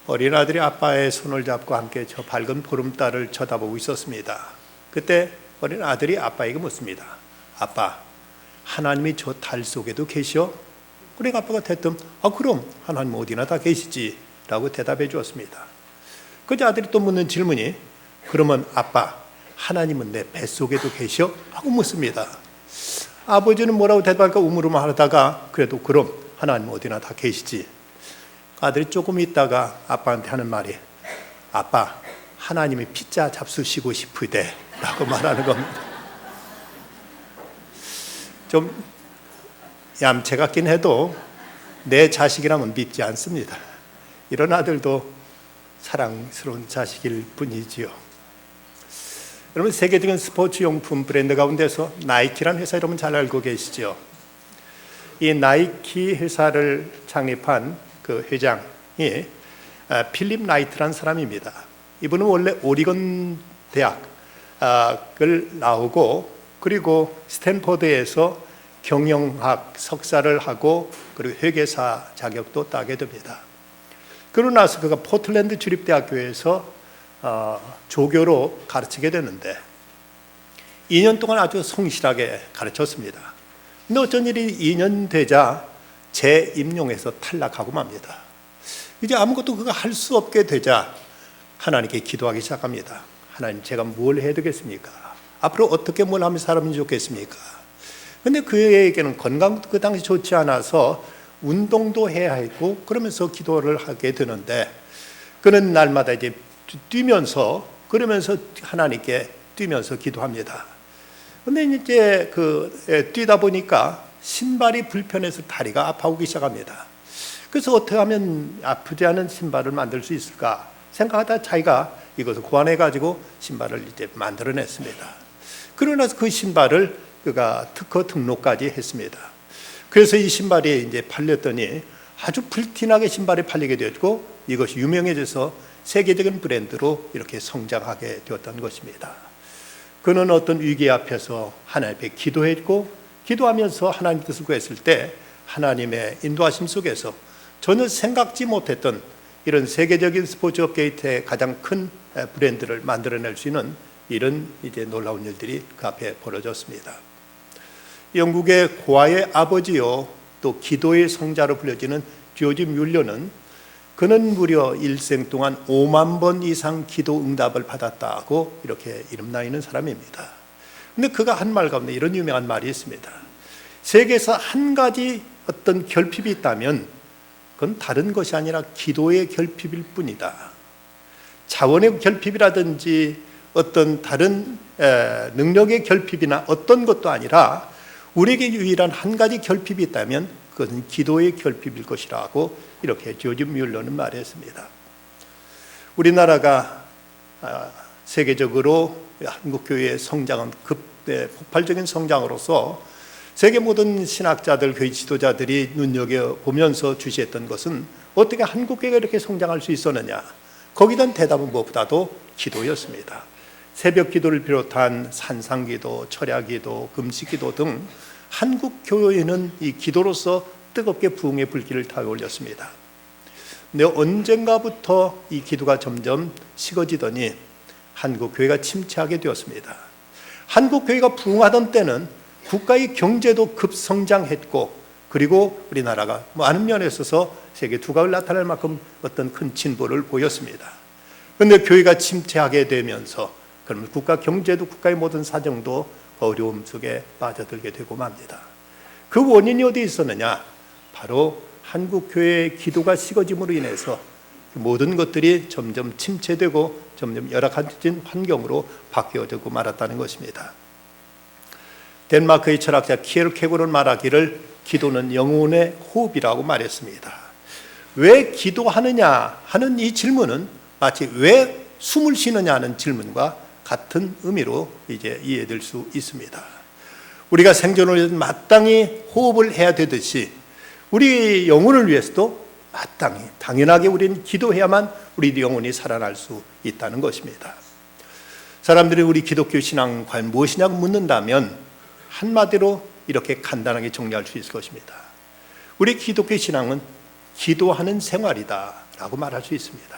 어린 아들이 아빠의 손을 잡고 함께 저 밝은 보름달을 쳐다보고 있었습니다. 그때 어린 아들이 아빠에게 묻습니다. 아빠, 하나님이 저 달 속에도 계시오? 그러니까 아빠가 대뜸 그럼 하나님 어디나 다 계시지 라고 대답해 주었습니다. 그때 아들이 또 묻는 질문이 그러면 아빠, 하나님은 내 뱃속에도 계시오? 하고 묻습니다. 아버지는 뭐라고 대답할까 우물우물하다가 그래도 그럼 하나님 어디나 다 계시지. 아들이 조금 있다가 아빠한테 하는 말이 아빠, 하나님이 피자 잡수시고 싶으대 라고 말하는 겁니다. 좀 얌체 같긴 해도 내 자식이라면 믿지 않습니다. 이런 아들도 사랑스러운 자식일 뿐이지요. 여러분, 세계적인 스포츠 용품 브랜드 가운데서 나이키라는 회사 여러분 잘 알고 계시죠? 이 나이키 회사를 창립한 그 회장이 필립 나이트라는 사람입니다. 이분은 원래 오리건 대학을 나오고 그리고 스탠퍼드에서 경영학 석사를 하고 그리고 회계사 자격도 따게 됩니다. 그러고 나서 그가 포틀랜드 주립대학교에서 조교로 가르치게 되는데 2년 동안 아주 성실하게 가르쳤습니다. 근데 어쩐 일이 2년 되자 재임용해서 탈락하고 맙니다. 이제 아무것도 그가 할 수 없게 되자 하나님께 기도하기 시작합니다. 하나님, 제가 뭘 해야 되겠습니까? 앞으로 어떻게 뭘 하면 사람이 좋겠습니까? 근데 그에게는 건강도 그 당시 좋지 않아서 운동도 해야 했고 그러면서 기도를 하게 되는데 그는 날마다 이제 뛰면서 그러면서 하나님께 뛰면서 기도합니다. 근데 이제 뛰다 보니까 신발이 불편해서 다리가 아파오기 시작합니다. 그래서 어떻게 하면 아프지 않은 신발을 만들 수 있을까 생각하다 자기가 이것을 고안해 가지고 신발을 이제 만들어냈습니다. 그러고 나서 그 신발을 그가 특허 등록까지 했습니다. 그래서 이 신발이 이제 팔렸더니 아주 불티나게 신발이 팔리게 되었고 이것이 유명해져서 세계적인 브랜드로 이렇게 성장하게 되었던 것입니다. 그는 어떤 위기 앞에서 하나님께 기도했고 기도하면서 하나님 뜻을 구했을 때 하나님의 인도하심 속에서 전혀 생각지 못했던 이런 세계적인 스포츠 업계의 가장 큰 브랜드를 만들어낼 수 있는 이런 이제 놀라운 일들이 그 앞에 벌어졌습니다. 영국의 고아의 아버지요 또 기도의 성자로 불려지는 조지 뮬러는 그는 무려 일생 동안 5만 번 이상 기도 응답을 받았다고 이렇게 이름나 있는 사람입니다. 그런데 그가 한 말 가운데 이런 유명한 말이 있습니다. 세계에서 한 가지 어떤 결핍이 있다면 그건 다른 것이 아니라 기도의 결핍일 뿐이다. 자원의 결핍이라든지 어떤 다른 능력의 결핍이나 어떤 것도 아니라 우리에게 유일한 한 가지 결핍이 있다면 그것은 기도의 결핍일 것이라고 이렇게 조지 뮬러는 말했습니다. 우리나라가 세계적으로 한국교회의 성장은 폭발적인 성장으로서 세계 모든 신학자들, 교회 지도자들이 눈여겨보면서 주시했던 것은 어떻게 한국교회가 이렇게 성장할 수 있었느냐. 거기에 대한 대답은 무엇보다도 기도였습니다. 새벽 기도를 비롯한 산상기도, 철야기도, 금식기도 등 한국 교회는 이 기도로서 뜨겁게 부흥의 불길을 타고 올렸습니다. 근데 언젠가부터 이 기도가 점점 식어지더니 한국 교회가 침체하게 되었습니다. 한국 교회가 부흥하던 때는 국가의 경제도 급성장했고 그리고 우리나라가 많은 면에 있어서 세계 두각을 나타낼 만큼 어떤 큰 진보를 보였습니다. 그런데 교회가 침체하게 되면서 그러면 국가 경제도 국가의 모든 사정도 어려움 속에 빠져들게 되고 맙니다. 그 원인이 어디에 있었느냐? 바로 한국교회의 기도가 식어짐으로 인해서 모든 것들이 점점 침체되고 점점 열악해진 환경으로 바뀌어지고 말았다는 것입니다. 덴마크의 철학자 키에르케고르는 말하기를 기도는 영혼의 호흡이라고 말했습니다. 왜 기도하느냐 하는 이 질문은 마치 왜 숨을 쉬느냐 하는 질문과 같은 의미로 이제 이해될 수 있습니다. 우리가 생존을 위해서 마땅히 호흡을 해야 되듯이 우리 영혼을 위해서도 마땅히 당연하게 우리는 기도해야만 우리 영혼이 살아날 수 있다는 것입니다. 사람들이 우리 기독교 신앙 과연 무엇이냐고 묻는다면 한마디로 이렇게 간단하게 정리할 수 있을 것입니다. 우리 기독교 신앙은 기도하는 생활이다 라고 말할 수 있습니다.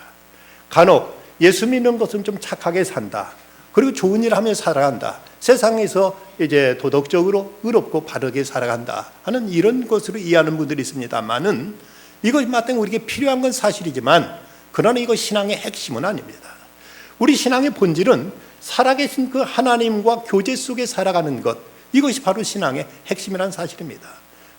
간혹 예수 믿는 것은 좀 착하게 산다, 그리고 좋은 일 하며 살아간다, 세상에서 이제 도덕적으로 의롭고 바르게 살아간다 하는 이런 것으로 이해하는 분들이 있습니다만은, 이것이 마땅히 우리에게 필요한 건 사실이지만 그러나 이거 신앙의 핵심은 아닙니다. 우리 신앙의 본질은 살아계신 그 하나님과 교제 속에 살아가는 것, 이것이 바로 신앙의 핵심이라는 사실입니다.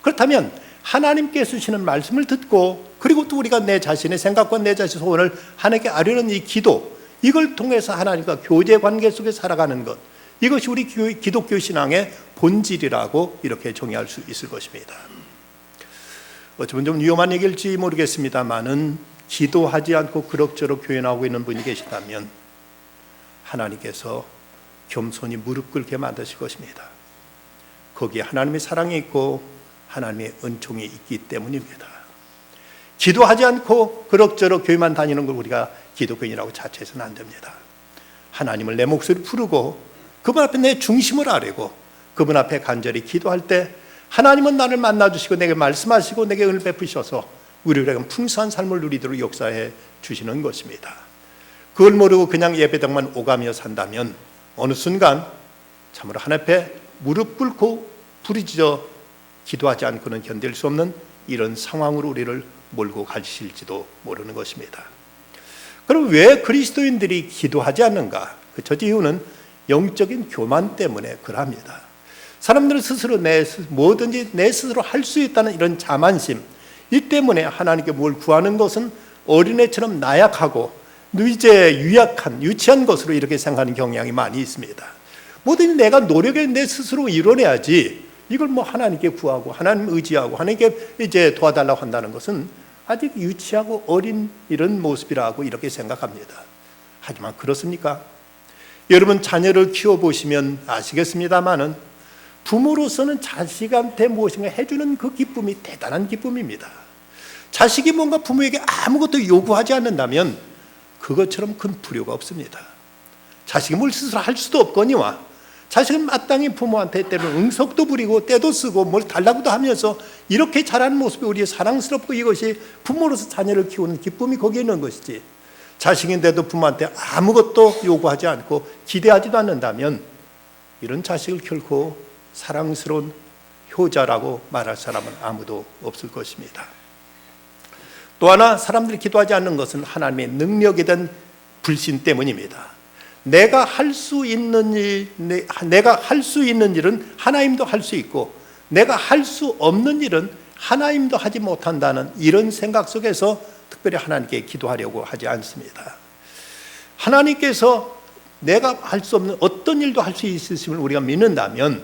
그렇다면 하나님께서 주시는 말씀을 듣고, 그리고 또 우리가 내 자신의 생각과 내 자신의 소원을 하나님께 아뢰는 이 기도, 이걸 통해서 하나님과 교제 관계 속에 살아가는 것, 이것이 우리 기독교 신앙의 본질이라고 이렇게 정의할 수 있을 것입니다. 어쩌면 좀 위험한 얘기일지 모르겠습니다만은, 기도하지 않고 그럭저럭 교회 나오고 있는 분이 계시다면 하나님께서 겸손히 무릎 꿇게 만드실 것입니다. 거기에 하나님의 사랑이 있고 하나님의 은총이 있기 때문입니다. 기도하지 않고 그럭저럭 교회만 다니는 걸 우리가 기독교인이라고 자처해서는 안 됩니다. 하나님을 내 목소리 부르고 그분 앞에 내 중심을 아뢰고 그분 앞에 간절히 기도할 때 하나님은 나를 만나주시고 내게 말씀하시고 내게 은을 베푸셔서 우리에게 풍성한 삶을 누리도록 역사해 주시는 것입니다. 그걸 모르고 그냥 예배당만 오가며 산다면 어느 순간 참으로 하나님 앞에 무릎 꿇고 부르짖어 기도하지 않고는 견딜 수 없는 이런 상황으로 우리를 몰고 가실지도 모르는 것입니다. 그럼 왜 그리스도인들이 기도하지 않는가? 그 첫 이유는 영적인 교만 때문에 그럽니다. 사람들은 스스로 뭐든지 내 스스로 할 수 있다는 이런 자만심, 이 때문에 하나님께 뭘 구하는 것은 어린애처럼 나약하고 이제 유약한, 유치한 것으로 이렇게 생각하는 경향이 많이 있습니다. 뭐든지 내가 노력해 내 스스로 이뤄내야지, 이걸 뭐 하나님께 구하고 하나님 의지하고 하나님께 이제 도와달라고 한다는 것은 아직 유치하고 어린 이런 모습이라고 이렇게 생각합니다. 하지만 그렇습니까? 여러분 자녀를 키워보시면 아시겠습니다마는 부모로서는 자식한테 무엇인가 해주는 그 기쁨이 대단한 기쁨입니다. 자식이 뭔가 부모에게 아무것도 요구하지 않는다면 그것처럼 큰 불효가 없습니다. 자식이 뭘 스스로 할 수도 없거니와 자식은 마땅히 부모한테 때로는 응석도 부리고 때도 쓰고 뭘 달라고도 하면서 이렇게 자라는 모습이 우리의 사랑스럽고, 이것이 부모로서 자녀를 키우는 기쁨이 거기에 있는 것이지, 자식인데도 부모한테 아무것도 요구하지 않고 기대하지도 않는다면 이런 자식을 결코 사랑스러운 효자라고 말할 사람은 아무도 없을 것입니다. 또 하나 사람들이 기도하지 않는 것은 하나님의 능력에 대한 불신 때문입니다. 내가 할 수 있는 일은 하나님도 할 수 있고 내가 할 수 없는 일은 하나님도 하지 못한다는 이런 생각 속에서 특별히 하나님께 기도하려고 하지 않습니다. 하나님께서 내가 할 수 없는 어떤 일도 할 수 있으심을 우리가 믿는다면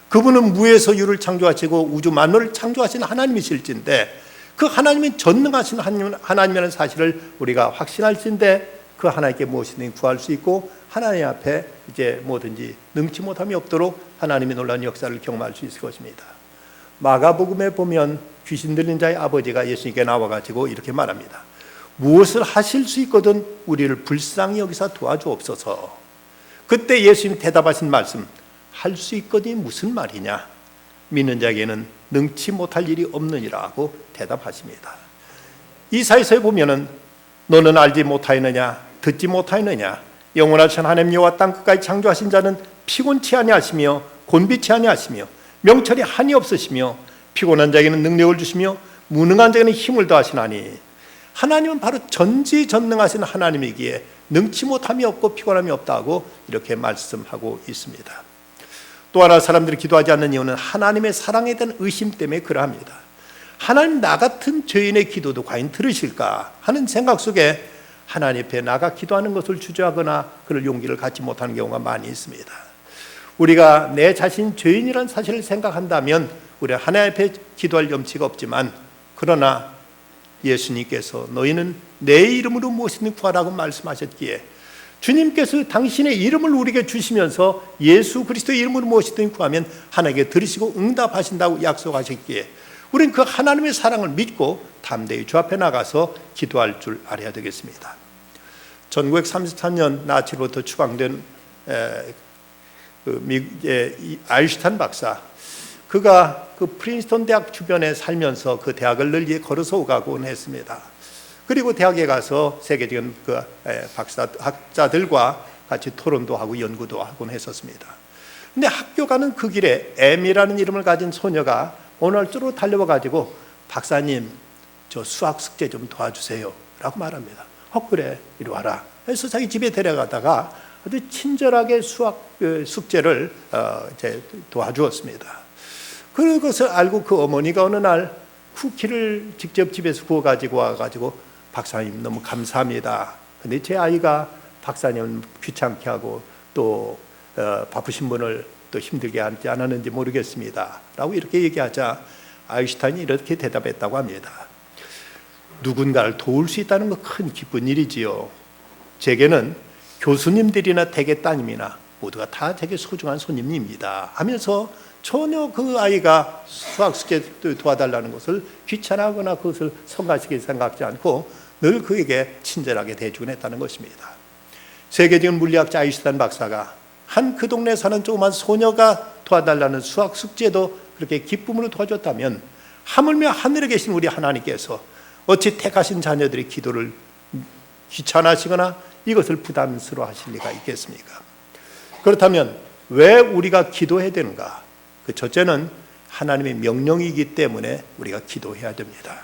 그분은 무에서 유를 창조하시고 우주 만물을 창조하신 하나님이실진데, 그 하나님이 전능하신 하나님이라는 사실을 우리가 확신할진데 그 하나님께 무엇이든 구할 수 있고 하나님 앞에 이제 뭐든지 능치 못함이 없도록 하나님의 놀라운 역사를 경험할 수 있을 것입니다. 마가복음에 보면 귀신 들린 자의 아버지가 예수님께 나와가지고 이렇게 말합니다. 무엇을 하실 수 있거든 우리를 불쌍히 여기사 도와주옵소서. 그때 예수님 대답하신 말씀, 할 수 있거든이 무슨 말이냐? 믿는 자에게는 능치 못할 일이 없느니라고 대답하십니다. 이사야서에 보면은 너는 알지 못하였느냐, 듣지 못하였느냐, 영원하신 하나님 여호와 땅 끝까지 창조하신 자는 피곤치 아니하시며 곤비치 아니하시며 명철이 한이 없으시며 피곤한 자에게는 능력을 주시며 무능한 자에게는 힘을 더하시나니, 하나님은 바로 전지전능하신 하나님이기에 능치 못함이 없고 피곤함이 없다고 이렇게 말씀하고 있습니다. 또 하나 사람들이 기도하지 않는 이유는 하나님의 사랑에 대한 의심 때문에 그러합니다. 하나님 나 같은 죄인의 기도도 과연 들으실까 하는 생각 속에 하나님 앞에 나가 기도하는 것을 주저하거나 그럴 용기를 갖지 못하는 경우가 많이 있습니다. 우리가 내 자신 죄인이라는 사실을 생각한다면 우리가 하나님 앞에 기도할 염치가 없지만, 그러나 예수님께서 너희는 내 이름으로 무엇이든 구하라고 말씀하셨기에 주님께서 당신의 이름을 우리에게 주시면서 예수 그리스도의 이름으로 무엇이든 구하면 하나님께 들으시고 응답하신다고 약속하셨기에 우리는 그 하나님의 사랑을 믿고 담대히 주 앞에 나가서 기도할 줄 알아야 되겠습니다. 1933년 나치로부터 추방된 미국의 아인슈타인 박사, 그가 그 프린스턴 대학 주변에 살면서 그 대학을 늘 걸어서 오가곤 했습니다. 그리고 대학에 가서 세계적인 박사 학자들과 같이 토론도 하고 연구도 하곤 했었습니다. 근데 학교 가는 그 길에 M이라는 이름을 가진 소녀가 어느 날 쭈루 달려와 가지고 박사님, 저 수학 숙제 좀 도와주세요 라고 말합니다. 그래, 이리 와라. 그래서 자기 집에 데려가다가 아주 친절하게 수학 숙제를 이제 도와주었습니다. 그것을 알고 그 어머니가 어느 날 쿠키를 직접 집에서 구워 가지고 와가지고 박사님 너무 감사합니다. 근데 제 아이가 박사님은 귀찮게 하고 또 바쁘신 분을 또 힘들게 하지 않았는지 모르겠습니다 라고 이렇게 얘기하자 아인슈타인이 이렇게 대답했다고 합니다. 누군가를 도울 수 있다는 건 큰 기쁜 일이지요. 제게는 교수님들이나 대개 따님이나 모두가 다 제게 소중한 손님입니다 하면서 전혀 그 아이가 수학 숙제 도와달라는 것을 귀찮아하거나 그것을 성가시게 생각하지 않고 늘 그에게 친절하게 대주곤 했다는 것입니다. 세계적인 물리학자 아인슈타인 박사가 한 그 동네에 사는 조그만 소녀가 도와달라는 수학 숙제도 그렇게 기쁨으로 도와줬다면 하물며 하늘에 계신 우리 하나님께서 어찌 택하신 자녀들의 기도를 귀찮아하시거나 이것을 부담스러워 하실 리가 있겠습니까? 그렇다면 왜 우리가 기도해야 되는가? 그 첫째는 하나님의 명령이기 때문에 우리가 기도해야 됩니다.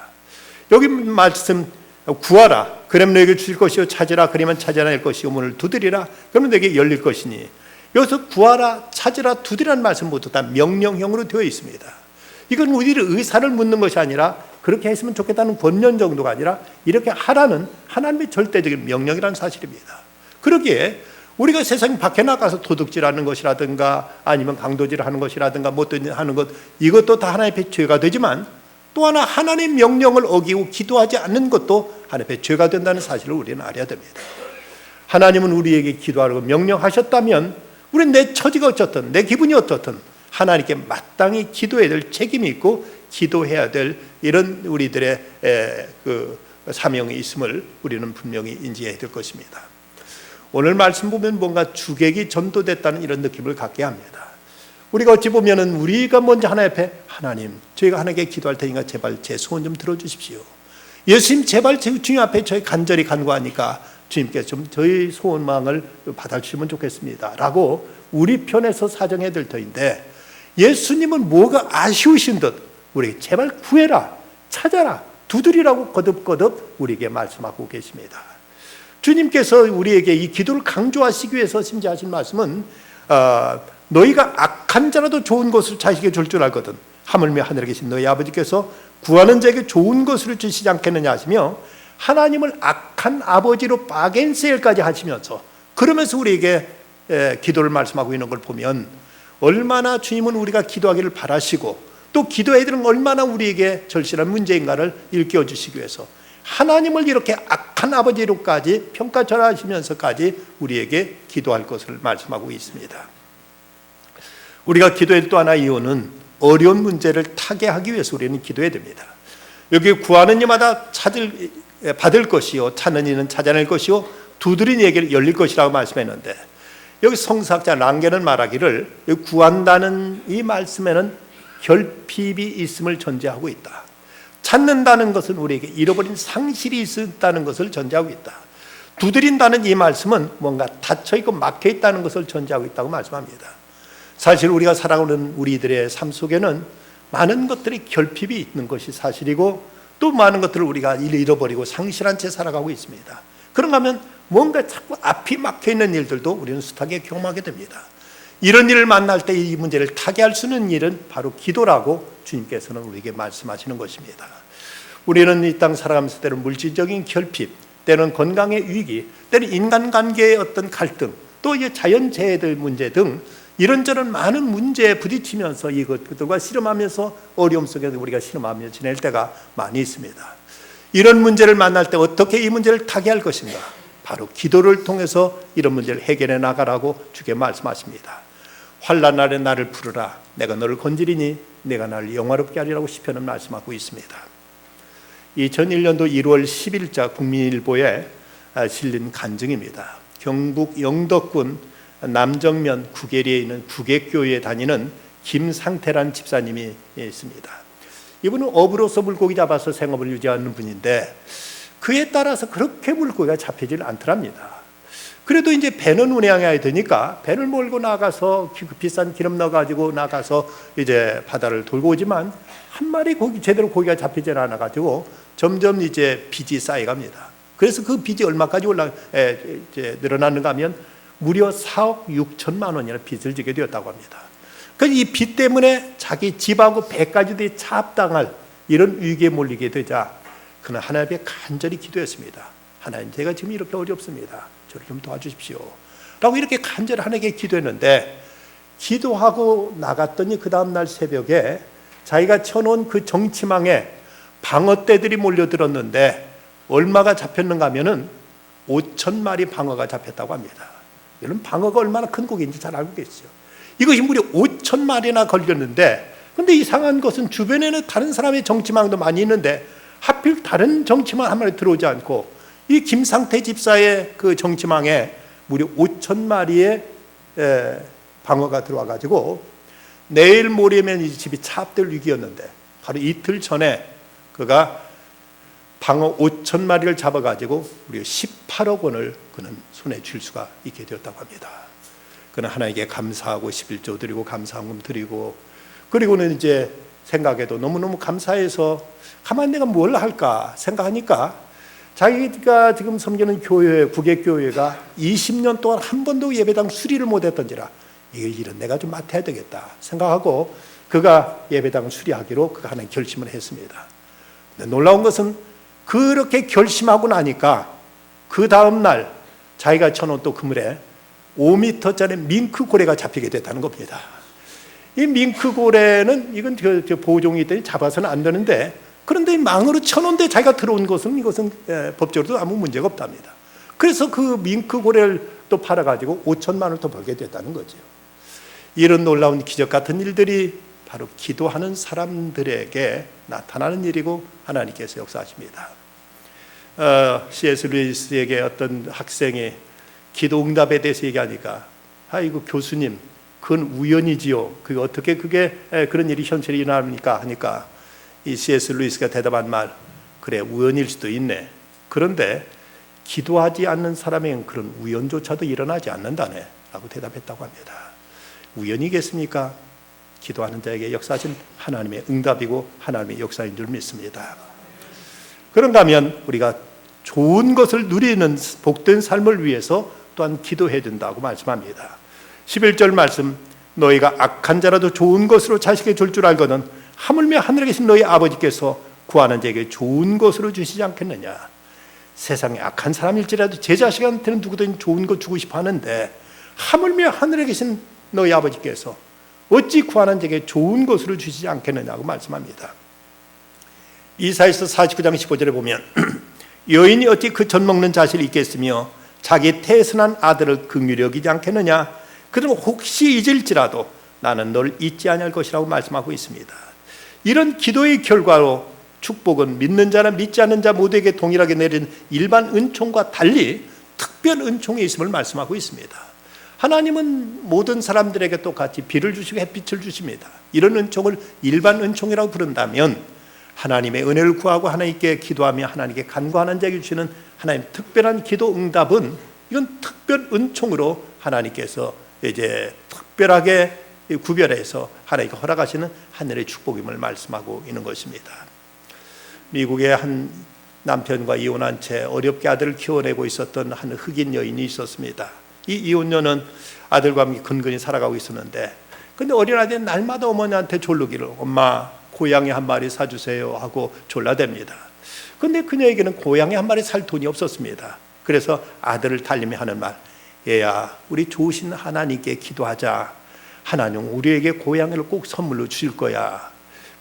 여기 말씀 구하라 그러면 너에게 주실 것이요 찾으라 그러면 찾아낼 것이요 문을 두드리라 그러면 너에게 열릴 것이니 여기서 구하라 찾으라 두드리라는 말씀 모두 다 명령형으로 되어 있습니다. 이건 우리의 의사를 묻는 것이 아니라 그렇게 했으면 좋겠다는 권면 정도가 아니라 이렇게 하라는 하나님의 절대적인 명령이라는 사실입니다. 그러기에 우리가 세상 밖에 나가서 도둑질하는 것이라든가 아니면 강도질하는 것이라든가 뭐 하는 것 이것도 다 하나님의 죄가 되지만 또 하나 하나님의 명령을 어기고 기도하지 않는 것도 하나님의 죄가 된다는 사실을 우리는 알아야 됩니다. 하나님은 우리에게 기도하라고 명령하셨다면 우리는 내 처지가 어떻든 내 기분이 어떻든 하나님께 마땅히 기도해야 될 책임이 있고 기도해야 될 이런 우리들의 그 사명이 있음을 우리는 분명히 인지해야 될 것입니다. 오늘 말씀 보면 뭔가 주객이 전도됐다는 이런 느낌을 갖게 합니다. 우리가 어찌 보면은 우리가 먼저 하나님 앞에 하나님 저희가 하나님께 기도할 테니까 제발 제 소원 좀 들어주십시오. 예수님 제발 제 주님 앞에 저희 간절히 간구하니까 주님께서 좀 저희 소원망을 받아주시면 좋겠습니다 라고 우리 편에서 사정해야 될 터인데 예수님은 뭐가 아쉬우신 듯 우리에게 제발 구해라 찾아라 두드리라고 거듭거듭 우리에게 말씀하고 계십니다. 주님께서 우리에게 이 기도를 강조하시기 위해서 심지어 하신 말씀은 너희가 악한 자라도 좋은 것을 자식에게 줄 줄 알거든 하물며 하늘에 계신 너희 아버지께서 구하는 자에게 좋은 것을 주시지 않겠느냐 하시며 하나님을 악한 아버지로 바겐세일까지 하시면서 그러면서 우리에게 기도를 말씀하고 있는 걸 보면 얼마나 주님은 우리가 기도하기를 바라시고 또 기도해야 되는 얼마나 우리에게 절실한 문제인가를 일깨워 주시기 위해서 하나님을 이렇게 악한 아버지로까지 평가절하시면서까지 우리에게 기도할 것을 말씀하고 있습니다. 우리가 기도의 또 하나 이유는 어려운 문제를 타개하기 위해서 우리는 기도해야 됩니다. 여기 구하는 이마다 받을 것이요 찾는 이는 찾아낼 것이요 두드린 이에게 열릴 것이라고 말씀했는데 여기 성사학자 랑게는 말하기를 구한다는 이 말씀에는 결핍이 있음을 전제하고 있다. 찾는다는 것은 우리에게 잃어버린 상실이 있다는 것을 전제하고 있다. 두드린다는 이 말씀은 뭔가 닫혀있고 막혀있다는 것을 전제하고 있다고 말씀합니다. 사실 우리가 살아오는 우리들의 삶 속에는 많은 것들이 결핍이 있는 것이 사실이고 또 많은 것들을 우리가 잃어버리고 상실한 채 살아가고 있습니다. 그런가 하면 뭔가 자꾸 앞이 막혀있는 일들도 우리는 숱하게 경험하게 됩니다. 이런 일을 만날 때 이 문제를 타개할 수 있는 일은 바로 기도라고 주님께서는 우리에게 말씀하시는 것입니다. 우리는 이 땅 살아가면서 때는 물질적인 결핍, 때는 건강의 위기, 때는 인간관계의 어떤 갈등, 또 자연재해들 문제 등 이런저런 많은 문제에 부딪히면서 이것들과 씨름하면서 어려움 속에서 우리가 씨름하며 지낼 때가 많이 있습니다. 이런 문제를 만날 때 어떻게 이 문제를 타개할 것인가? 바로 기도를 통해서 이런 문제를 해결해 나가라고 주께 말씀하십니다. 환난 날에 나를 부르라 내가 너를 건지리니 내가 나를 영화롭게 하리라고 시편은 말씀하고 있습니다. 2001년도 1월 10일자 국민일보에 실린 간증입니다. 경북 영덕군 남정면 구계리에 있는 구계교회에 다니는 김상태란 집사님이 있습니다. 이분은 업으로서 물고기 잡아서 생업을 유지하는 분인데 그에 따라서 그렇게 물고기가 잡히질 않더랍니다. 그래도 이제 배는 운행해야 되니까 배를 몰고 나가서 비싼 기름 넣어가지고 나가서 이제 바다를 돌고 오지만 한 마리 제대로 고기가 잡히질 않아가지고 점점 이제 빚이 쌓여갑니다. 그래서 그 빚이 얼마까지 이제 늘어났는가 하면 무려 4억 6천만 원이나 빚을 지게 되었다고 합니다. 그래서 이 빚 때문에 자기 집하고 배까지도 차압당할 이런 위기에 몰리게 되자 그는 하나님 앞에 간절히 기도했습니다. 하나님, 제가 지금 이렇게 어렵습니다. 저를 좀 도와주십시오 라고 이렇게 간절히 하나님께 기도했는데, 기도하고 나갔더니 그 다음날 새벽에 자기가 쳐놓은 그 정치망에 방어떼들이 몰려들었는데 얼마가 잡혔는가 하면은 5,000마리 방어가 잡혔다고 합니다. 여러분, 방어가 얼마나 큰 고기인지 잘 알고 계시죠? 이것이 무려 5,000마리나 걸렸는데, 근데 이상한 것은 주변에는 다른 사람의 정치망도 많이 있는데 하필 다른 정치망 한 마리 들어오지 않고 이 김상태 집사의 그 정치망에 무려 5,000마리의 방어가 들어와 가지고 내일 모레면 이 집이 차압될 위기였는데, 바로 이틀 전에 그가 방어 5,000마리를 잡아 가지고 무려 18억 원을 그는 손에 쥘 수가 있게 되었다고 합니다. 그는 하나님께 감사하고 11조 드리고 감사함 드리고, 그리고는 이제 생각해도 너무너무 감사해서 가만 내가 뭘 할까 생각하니까 자기가 지금 섬기는 교회, 국외교회가 20년 동안 한 번도 예배당 수리를 못했던지라 이 일은 내가 좀 맡아야 되겠다 생각하고 그가 예배당 수리하기로 그가 하는 결심을 했습니다. 놀라운 것은 그렇게 결심하고 나니까 그 다음날 자기가 쳐놓은 또 그물에 5m짜리 밍크고래가 잡히게 됐다는 겁니다. 이 밍크고래는 이건 보호종이 있더니 잡아서는 안 되는데, 그런데 망으로 쳐놓은데 자기가 들어온 것은 이것은 법적으로도 아무 문제가 없답니다. 그래서 그 밍크고래를 또 팔아가지고 5천만 원을 더 벌게 됐다는 거죠. 이런 놀라운 기적 같은 일들이 바로 기도하는 사람들에게 나타나는 일이고 하나님께서 역사하십니다. C.S. 루이스에게 어떤 학생이 기도 응답에 대해서 얘기하니까, 아이고 교수님, 그건 우연이지요. 그게 어떻게 그런 일이 현실에 일어납니까? 하니까 이 C.S. 루이스가 대답한 말, 그래 우연일 수도 있네. 그런데 기도하지 않는 사람에겐 그런 우연조차도 일어나지 않는다네 라고 대답했다고 합니다. 우연이겠습니까? 기도하는 자에게 역사하신 하나님의 응답이고 하나님의 역사인 줄 믿습니다. 그런가 하면 우리가 좋은 것을 누리는 복된 삶을 위해서 또한 기도해야 된다고 말씀합니다. 11절 말씀, 너희가 악한 자라도 좋은 것으로 자식에게 줄 줄 알거든 하물며 하늘에 계신 너희 아버지께서 구하는 자에게 좋은 것으로 주시지 않겠느냐. 세상에 악한 사람일지라도 제 자식한테는 누구든 좋은 것 주고 싶어 하는데 하물며 하늘에 계신 너희 아버지께서 어찌 구하는 자에게 좋은 것으로 주시지 않겠느냐고 말씀합니다. 이사야서 49장 15절에 보면 여인이 어찌 그 젖 먹는 자식을 잊겠으며 자기 태순한 아들을 긍휼히 여기지 않겠느냐. 그러면 혹시 잊을지라도 나는 널 잊지 아니할 것이라고 말씀하고 있습니다. 이런 기도의 결과로 축복은 믿는 자나 믿지 않는 자 모두에게 동일하게 내린 일반 은총과 달리 특별 은총이 있음을 말씀하고 있습니다. 하나님은 모든 사람들에게 똑같이 비를 주시고 햇빛을 주십니다. 이런 은총을 일반 은총이라고 부른다면, 하나님의 은혜를 구하고 하나님께 기도하며 하나님께 간구하는 자에게 주시는 하나님 특별한 기도 응답은 이건 특별 은총으로 하나님께서 이제 특별하게 구별해서 하나님께 허락하시는 하늘의 축복임을 말씀하고 있는 것입니다. 미국의 한 남편과 이혼한 채 어렵게 아들을 키워내고 있었던 한 흑인 여인이 있었습니다. 이 이혼녀는 아들과 함께 근근히 살아가고 있었는데, 근데 어린 아들이 날마다 어머니한테 졸르기를 엄마 고양이 한 마리 사주세요 하고 졸라댑니다. 근데 그녀에게는 고양이 한 마리 살 돈이 없었습니다. 그래서 아들을 달리며 하는 말, 얘야 우리 좋으신 하나님께 기도하자. 하나님 우리에게 고양이를 꼭 선물로 주실 거야.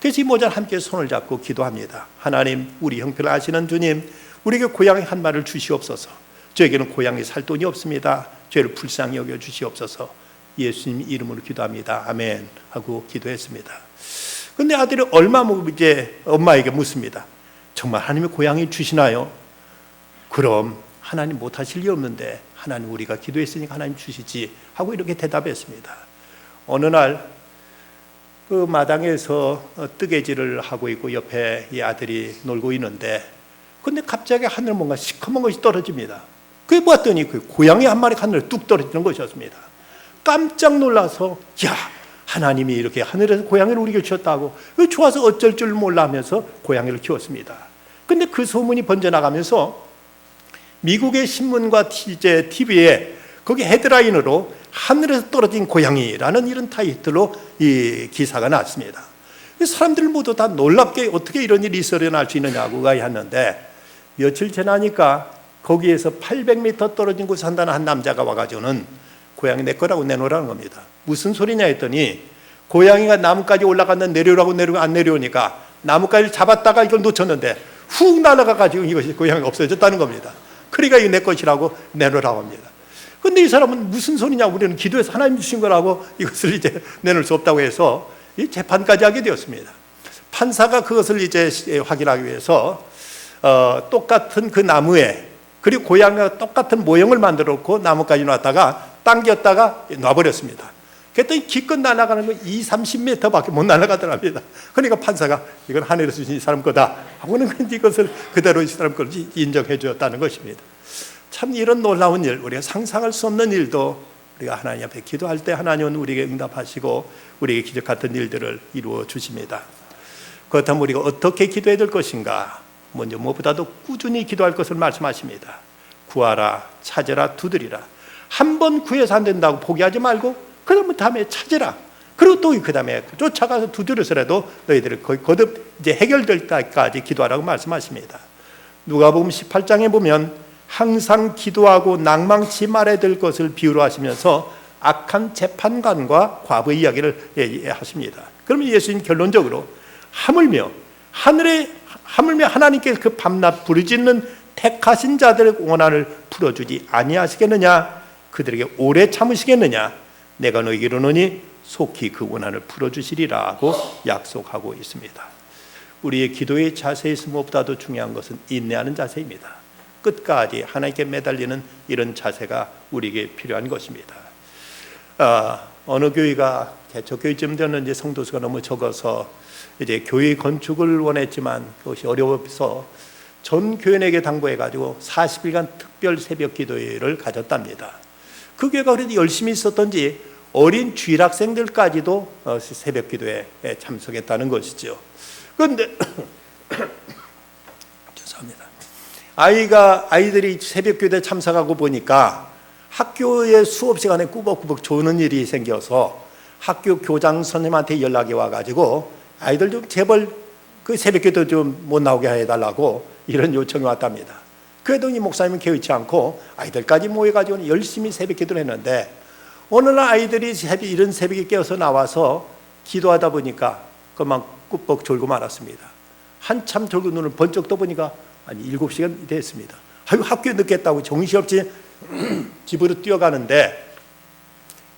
그래서 이 모자는 함께 손을 잡고 기도합니다. 하나님, 우리 형편을 아시는 주님, 우리에게 고양이 한 마리를 주시옵소서. 저에게는 고양이 살 돈이 없습니다. 죄를 불쌍히 여겨 주시옵소서. 예수님 이름으로 기도합니다. 아멘 하고 기도했습니다. 근데 아들이 얼마 후 이제 엄마에게 묻습니다. 정말 하나님이 고양이 주시나요? 그럼 하나님 못하실 리 없는데 하나님 우리가 기도했으니까 하나님 주시지 하고 이렇게 대답했습니다. 어느 날 그 마당에서 뜨개질을 하고 있고 옆에 이 아들이 놀고 있는데 근데 갑자기 하늘에 뭔가 시커먼 것이 떨어집니다. 그게 보았더니 그 고양이 한 마리가 하늘에 뚝 떨어지는 것이었습니다. 깜짝 놀라서 야, 하나님이 이렇게 하늘에서 고양이를 우리에게 주셨다고 좋아서 어쩔 줄 몰라 하면서 고양이를 키웠습니다. 근데 그 소문이 번져나가면서 미국의 신문과 TV에 거기 헤드라인으로 하늘에서 떨어진 고양이라는 이런 타이틀로 이 기사가 났습니다. 사람들 모두 다 놀랍게 어떻게 이런 일이 일어날 수 있느냐고 했는데, 며칠 지나니까 거기에서 800m 떨어진 곳에 산다는 한 남자가 와가지고는 고양이 내 거라고 내놓으라는 겁니다. 무슨 소리냐 했더니 고양이가 나무까지 올라갔는데 내려오라고 안 내려오니까 나무까지 잡았다가 이걸 놓쳤는데 훅 날아가가지고 이것이 고양이가 없어졌다는 겁니다. 그러니까 이거 내 것이라고 내놓으라고 합니다. 근데 이 사람은 무슨 소리냐, 우리는 기도해서 하나님 주신 거라고 이것을 이제 내놓을 수 없다고 해서 이 재판까지 하게 되었습니다. 판사가 그것을 이제 확인하기 위해서 똑같은 그 나무에, 그리고 고양이가 똑같은 모형을 만들어 놓고 나무까지 놨다가 당겼다가 놔버렸습니다. 그랬더니 기껏 날아가는 건 20-30m밖에 못 날아가더랍니다. 그러니까 판사가 이건 하늘에서 주신 이 사람 거다 하고는 이것을 그대로 이 사람 걸 인정해 주었다는 것입니다. 참 이런 놀라운 일, 우리가 상상할 수 없는 일도 우리가 하나님 앞에 기도할 때 하나님은 우리에게 응답하시고 우리에게 기적 같은 일들을 이루어 주십니다. 그렇다면 우리가 어떻게 기도해야 될 것인가? 먼저 무엇보다도 꾸준히 기도할 것을 말씀하십니다. 구하라, 찾으라, 두드리라. 한 번 구해서 안 된다고 포기하지 말고 그러면 다음에 찾으라. 그리고 또 그 다음에 쫓아가서 두드려서라도 너희들이 거듭 이제 해결될 때까지 기도하라고 말씀하십니다. 누가복음 18장에 보면 항상 기도하고 낭망치 말아야 될 것을 비유로 하시면서 악한 재판관과 과부의 이야기를 하십니다. 그러면 예수님 결론적으로 하물며 하나님께 그 밤낮 부르짖는 택하신 자들의 원한을 풀어주지 아니하시겠느냐? 그들에게 오래 참으시겠느냐? 내가 너에게 이르노니 속히 그 원한을 풀어주시리라고 약속하고 있습니다. 우리의 기도의 자세에서 무엇보다도 중요한 것은 인내하는 자세입니다. 끝까지 하나님께 매달리는 이런 자세가 우리에게 필요한 것입니다. 어느 교회가 개척교회쯤 되는 성도 수가 너무 적어서 이제 교회 건축을 원했지만 그것이 어려워서 전 교인에게 당부해가지고 40일간 특별 새벽 기도회를 가졌답니다. 그 교회가 그래도 열심히 있었던지 어린 주일학생들까지도 새벽 기도에 참석했다는 것이죠. 그런데 죄송합니다. 아이들이 새벽 기도에 참석하고 보니까 학교의 수업 시간에 꾸벅꾸벅 조는 일이 생겨서 학교 교장 선생님한테 연락이 와가지고 아이들 좀 제발 그 새벽 기도 좀 못 나오게 해달라고 이런 요청이 왔답니다. 그래도 이 목사님은 개의치 않고 아이들까지 모여가지고 열심히 새벽 기도를 했는데, 어느 날 아이들이 이런 새벽에 깨어서 나와서 기도하다 보니까 그만 꾸벅 졸고 말았습니다. 한참 졸고 눈을 번쩍 떠보니까 7시간 됐습니다. 학교에 늦겠다고 정신없이 집으로 뛰어가는데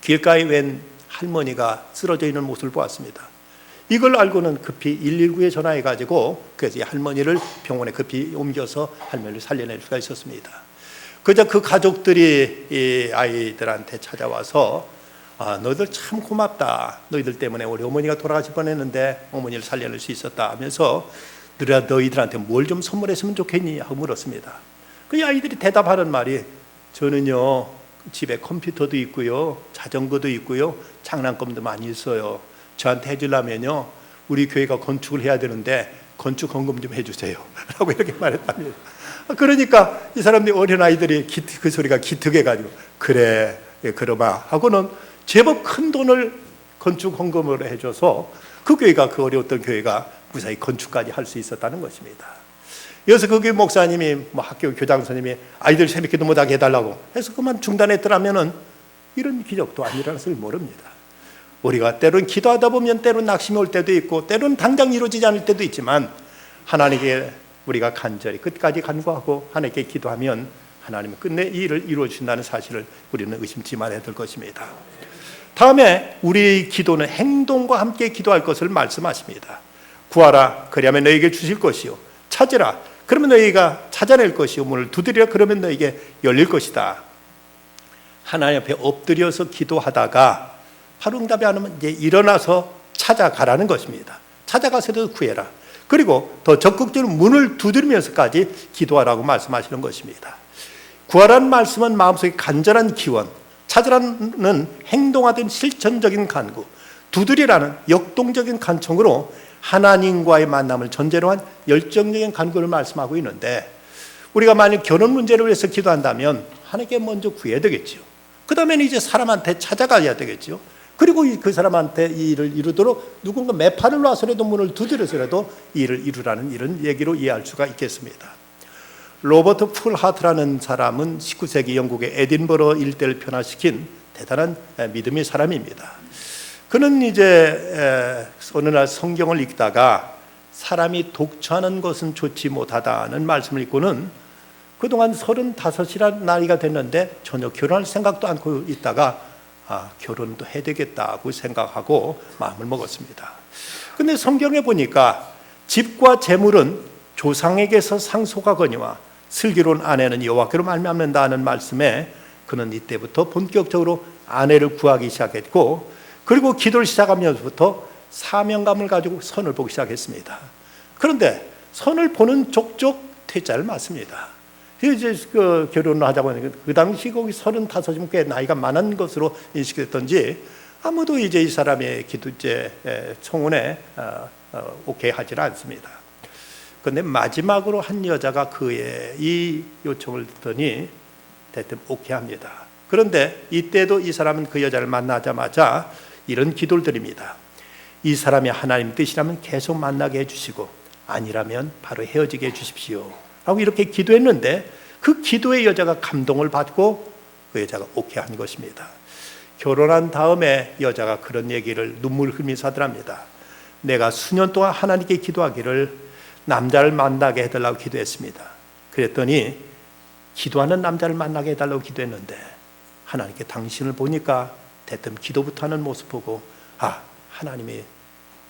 길가에 웬 할머니가 쓰러져 있는 모습을 보았습니다. 이걸 알고는 급히 119에 전화해가지고 그래서 이 할머니를 병원에 급히 옮겨서 할머니를 살려낼 수가 있었습니다. 그저 그 가족들이 이 아이들한테 찾아와서 너희들 참 고맙다. 너희들 때문에 우리 어머니가 돌아가실 뻔했는데 어머니를 살려낼 수 있었다 하면서 너희들한테 뭘 좀 선물했으면 좋겠니? 하고 물었습니다. 그 아이들이 대답하는 말이 저는요 집에 컴퓨터도 있고요 자전거도 있고요 장난감도 많이 있어요. 저한테 해주려면요 우리 교회가 건축을 해야 되는데 건축 헌금 좀 해주세요 라고 이렇게 말했답니다. 그러니까 이 사람들이 어린아이들이 그 소리가 기특해가지고 그래 그러마 하고는 제법 큰 돈을 건축 헌금을 해줘서 그 교회가, 그 어려웠던 교회가 무사히 건축까지 할 수 있었다는 것입니다. 여기서 그 교회 목사님이 학교 교장 선생님이 아이들 새벽기도 못하게 해달라고 해서 그만 중단했더라면은 이런 기적도 안 일어났을 모릅니다. 우리가 때로는 기도하다 보면 때로는 낙심이 올 때도 있고 때로는 당장 이루어지지 않을 때도 있지만 하나님께 우리가 간절히 끝까지 간구하고 하나님께 기도하면 하나님은 끝내 이 일을 이루어 주신다는 사실을 우리는 의심치 말아야 될 것입니다. 다음에 우리의 기도는 행동과 함께 기도할 것을 말씀하십니다. 구하라 그리하면 너에게 주실 것이요 찾으라 그러면 너희가 찾아낼 것이요 문을 두드리라 그러면 너에게 열릴 것이다. 하나님 앞에 엎드려서 기도하다가 바로 응답이 안 오면 이제 일어나서 찾아가라는 것입니다. 찾아가서도 구해라. 그리고 더 적극적으로 문을 두드리면서까지 기도하라고 말씀하시는 것입니다. 구하라는 말씀은 마음속에 간절한 기원, 찾으라는 행동하던 실천적인 간구, 두드리라는 역동적인 간청으로 하나님과의 만남을 전제로 한 열정적인 간구를 말씀하고 있는데, 우리가 만약 결혼 문제를 위해서 기도한다면 하나님께 먼저 구해야 되겠죠. 그 다음에는 이제 사람한테 찾아가야 되겠죠. 그리고 그 사람한테 이 일을 이루도록 누군가 매판을 놔서라도 문을 두드려서라도 이 일을 이루라는 이런 얘기로 이해할 수가 있겠습니다. 로버트 풀하트라는 사람은 19세기 영국의 에딘버러 일대를 변화시킨 대단한 믿음의 사람입니다. 그는 이제 어느 날 성경을 읽다가 사람이 독처하는 것은 좋지 못하다는 말씀을 읽고는 그동안 35이라는 나이가 됐는데 전혀 결혼할 생각도 않고 있다가 결혼도 해야 되겠다고 생각하고 마음을 먹었습니다. 근데 성경에 보니까 집과 재물은 조상에게서 상속하거니와 슬기로운 아내는 여호와께로 말미암는다는 말씀에 그는 이때부터 본격적으로 아내를 구하기 시작했고, 그리고 기도를 시작하면서부터 사명감을 가지고 선을 보기 시작했습니다. 그런데 선을 보는 족족 퇴짜를 맞습니다. 이제 결혼을 하다 보니까 그 당시 거기 35이면 꽤 나이가 많은 것으로 인식됐던지 아무도 이제 이 사람의 기도제 청혼에 오케이 하지는 않습니다. 그런데 마지막으로 한 여자가 그의 이 요청을 듣더니 대뜸 오케이 합니다. 그런데 이때도 이 사람은 그 여자를 만나자마자 이런 기도를 드립니다. 이 사람이 하나님 뜻이라면 계속 만나게 해주시고 아니라면 바로 헤어지게 해주십시오 하고 이렇게 기도했는데, 그 기도에 여자가 감동을 받고 그 여자가 오케이 한 것입니다. 결혼한 다음에 여자가 그런 얘기를 눈물 흘리면서 하더랍니다. 내가 수년 동안 하나님께 기도하기를 남자를 만나게 해달라고 기도했습니다. 그랬더니 기도하는 남자를 만나게 해달라고 기도했는데 하나님께 당신을 보니까 대뜸 기도부터 하는 모습 보고 하나님이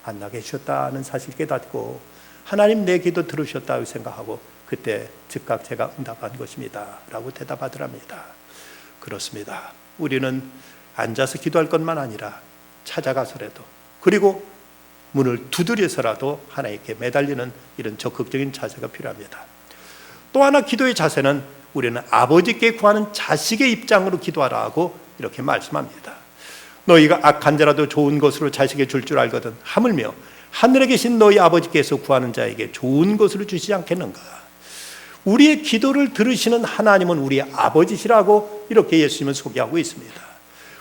만나게 해주셨다는 사실 깨닫고 하나님 내 기도 들으셨다고 생각하고 그때 즉각 제가 응답한 것입니다 라고 대답하더랍니다. 그렇습니다. 우리는 앉아서 기도할 것만 아니라 찾아가서라도, 그리고 문을 두드려서라도 하나님께 매달리는 이런 적극적인 자세가 필요합니다. 또 하나 기도의 자세는 우리는 아버지께 구하는 자식의 입장으로 기도하라고 이렇게 말씀합니다. 너희가 악한 자라도 좋은 것으로 자식에게 줄 줄 알거든 하물며 하늘에 계신 너희 아버지께서 구하는 자에게 좋은 것으로 주시지 않겠는가. 우리의 기도를 들으시는 하나님은 우리의 아버지시라고 이렇게 예수님은 소개하고 있습니다.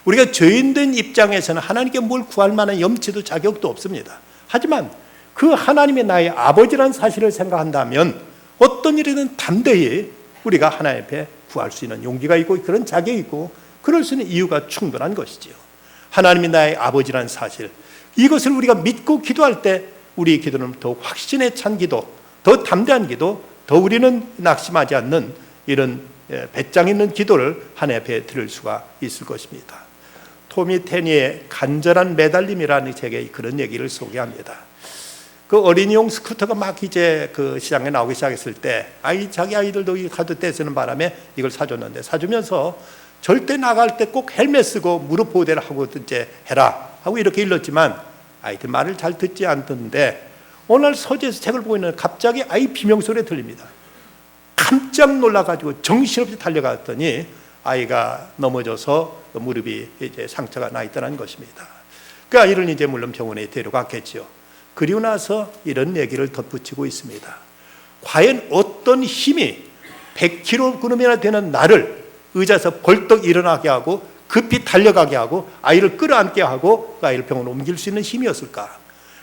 우리가 죄인된 입장에서는 하나님께 뭘 구할 만한 염치도 자격도 없습니다. 하지만 그 하나님이 나의 아버지라는 사실을 생각한다면 어떤 일이든 담대히 우리가 하나님 앞에 구할 수 있는 용기가 있고 그런 자격이 있고 그럴 수 있는 이유가 충분한 것이지요. 하나님이 나의 아버지라는 사실, 이것을 우리가 믿고 기도할 때 우리의 기도는 더 확신에 찬 기도, 더 담대한 기도, 더 우리는 낙심하지 않는 이런 배짱 있는 기도를 하나님 앞에 드릴 수가 있을 것입니다. 토미 테니의 간절한 매달림이라는 책에 그런 얘기를 소개합니다. 그 어린이용 스쿠터가 막 이제 그 시장에 나오기 시작했을 때 자기 아이들도 이 카드 떼쓰는 바람에 이걸 사줬는데, 사주면서 절대 나갈 때 꼭 헬멧 쓰고 무릎 보호대를 하고 이제 해라 하고 이렇게 일렀지만 아이들 말을 잘 듣지 않던데, 오늘 서재에서 책을 보고 있는 갑자기 아이 비명소리 들립니다. 깜짝 놀라가지고 정신없이 달려갔더니 아이가 넘어져서 무릎이 이제 상처가 나 있다는 것입니다. 그 아이를 이제 물론 병원에 데려갔겠죠. 그리고 나서 이런 얘기를 덧붙이고 있습니다. 과연 어떤 힘이 100kg이나 되는 나를 의자에서 벌떡 일어나게 하고 급히 달려가게 하고 아이를 끌어안게 하고 그 아이를 병원으로 옮길 수 있는 힘이었을까?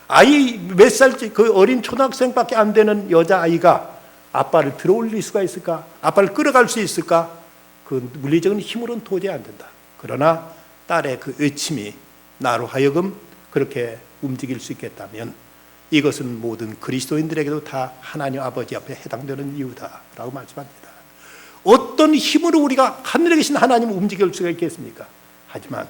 아이 몇 살지 그 어린 초등학생밖에 안 되는 여자아이가 아빠를 들어올릴 수가 있을까? 아빠를 끌어갈 수 있을까? 그 물리적인 힘으로는 도저히 안 된다. 그러나 딸의 그 외침이 나로 하여금 그렇게 움직일 수 있겠다면 이것은 모든 그리스도인들에게도 다 하나님 아버지 앞에 해당되는 이유다라고 말씀합니다. 어떤 힘으로 우리가 하늘에 계신 하나님을 움직일 수가 있겠습니까? 하지만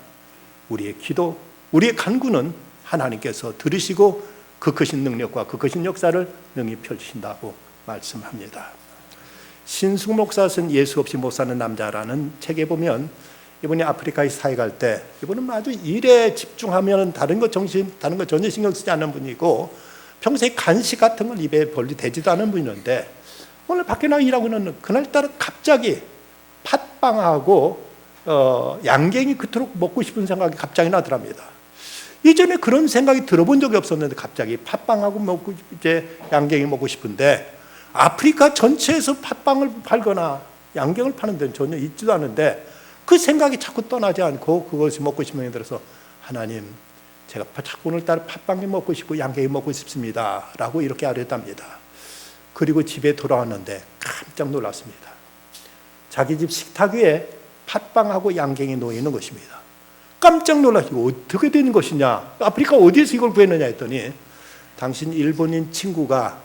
우리의 기도, 우리의 간구는 하나님께서 들으시고 그 크신 능력과 그 크신 역사를 능히 펼치신다고 말씀합니다. 신숙 목사 쓴 예수 없이 못 사는 남자라는 책에 보면 이분이 아프리카에 사회 갈 때 이분은 아주 일에 집중하면 다른 거 전혀 신경 쓰지 않는 분이고 평소에 간식 같은 걸 입에 별로 대지도 않은 분이었는데 오늘 밖에 나가 일하고 있는 그날따라 갑자기 팥빵하고 양갱이 그토록 먹고 싶은 생각이 갑자기 나더랍니다. 이전에 그런 생각이 들어본 적이 없었는데 갑자기 팥빵하고 먹고 이제 양갱이 먹고 싶은데 아프리카 전체에서 팥빵을 팔거나 양갱을 파는 데는 전혀 있지도 않은데 그 생각이 자꾸 떠나지 않고 그것이 먹고 싶은 생각이 들어서 하나님, 제가 자꾸 오늘따라 팥빵이 먹고 싶고 양갱이 먹고 싶습니다 라고 이렇게 아뢰답니다. 그리고 집에 돌아왔는데 깜짝 놀랐습니다. 자기 집 식탁 위에 팥빵하고 양갱이 놓여 있는 것입니다. 깜짝 놀라시고 어떻게 된 것이냐, 아프리카 어디에서 이걸 구했느냐 했더니 당신 일본인 친구가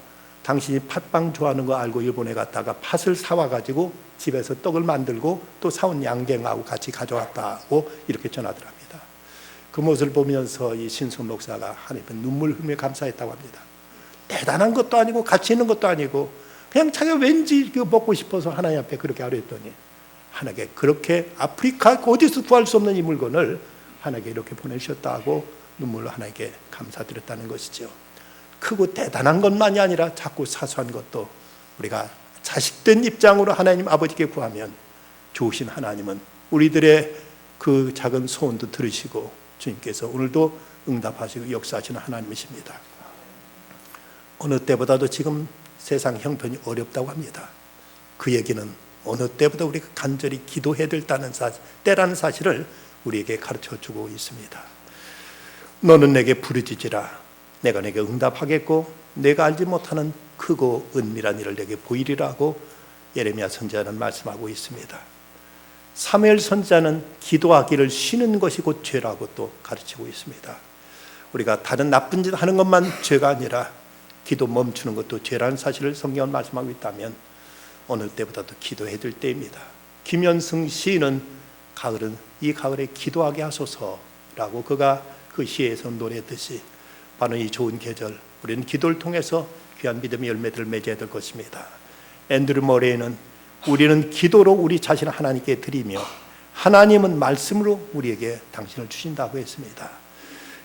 당신이 팥빵 좋아하는 거 알고 일본에 갔다가 팥을 사와가지고 집에서 떡을 만들고 또 사온 양갱하고 같이 가져왔다고 이렇게 전하더랍니다. 그 모습을 보면서 이 신순 목사가 하나님께 눈물 흘리며 감사했다고 합니다. 대단한 것도 아니고 가치 있는 것도 아니고 그냥 자기가 왠지 먹고 싶어서 하나님 앞에 그렇게 하랬더니 하나님께 그렇게 아프리카 어디서 구할 수 없는 이 물건을 하나님께 이렇게 보내주셨다고 눈물로 하나님께 감사드렸다는 것이죠. 크고 대단한 것만이 아니라 자꾸 사소한 것도 우리가 자식된 입장으로 하나님 아버지께 구하면 좋으신 하나님은 우리들의 그 작은 소원도 들으시고 주님께서 오늘도 응답하시고 역사하시는 하나님이십니다. 어느 때보다도 지금 세상 형편이 어렵다고 합니다. 그 얘기는 어느 때보다 우리가 간절히 기도해야 된다는 때라는 사실을 우리에게 가르쳐주고 있습니다. 너는 내게 부르짖으라. 내가 내게 응답하겠고 내가 알지 못하는 크고 은밀한 일을 내게 보이리라고 예레미야 선지자는 말씀하고 있습니다. 사무엘 선지자는 기도하기를 쉬는 것이 곧 죄라고 또 가르치고 있습니다. 우리가 다른 나쁜 짓 하는 것만 죄가 아니라 기도 멈추는 것도 죄라는 사실을 성경은 말씀하고 있다면 어느 때보다도 기도해야 될 때입니다. 김현승 시인은 이 가을에 기도하게 하소서라고 그가 그 시에서 노래했듯이 바로 이 좋은 계절 우리는 기도를 통해서 귀한 믿음의 열매들을 맺어야 될 것입니다. 앤드류 머레이는 우리는 기도로 우리 자신을 하나님께 드리며 하나님은 말씀으로 우리에게 당신을 주신다고 했습니다.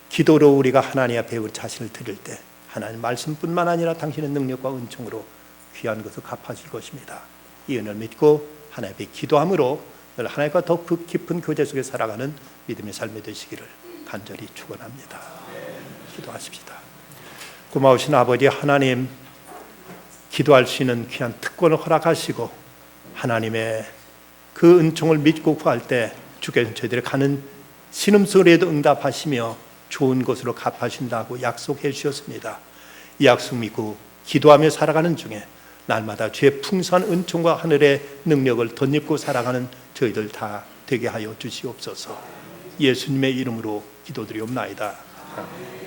기도로 우리가 하나님 앞에 우리 자신을 드릴 때 하나님 말씀뿐만 아니라 당신의 능력과 은총으로 귀한 것을 갚아줄 것입니다. 이 은혜를 믿고 하나님 앞에 기도함으로 늘 하나님과 더 깊은 교제 속에 살아가는 믿음의 삶이 되시기를 간절히 축원합니다. 기도하십시다. 고마우신 아버지 하나님, 기도할 수 있는 귀한 특권을 허락하시고 하나님의 그 은총을 믿고 구할 때 주께서 저희들이 가는 신음소리에도 응답하시며 좋은 것으로 갚아주신다고 약속해 주셨습니다. 이 약속 믿고 기도하며 살아가는 중에 날마다 주의 풍성한 은총과 하늘의 능력을 덧입고 살아가는 저희들 다 되게 하여 주시옵소서. 예수님의 이름으로 기도드리옵나이다.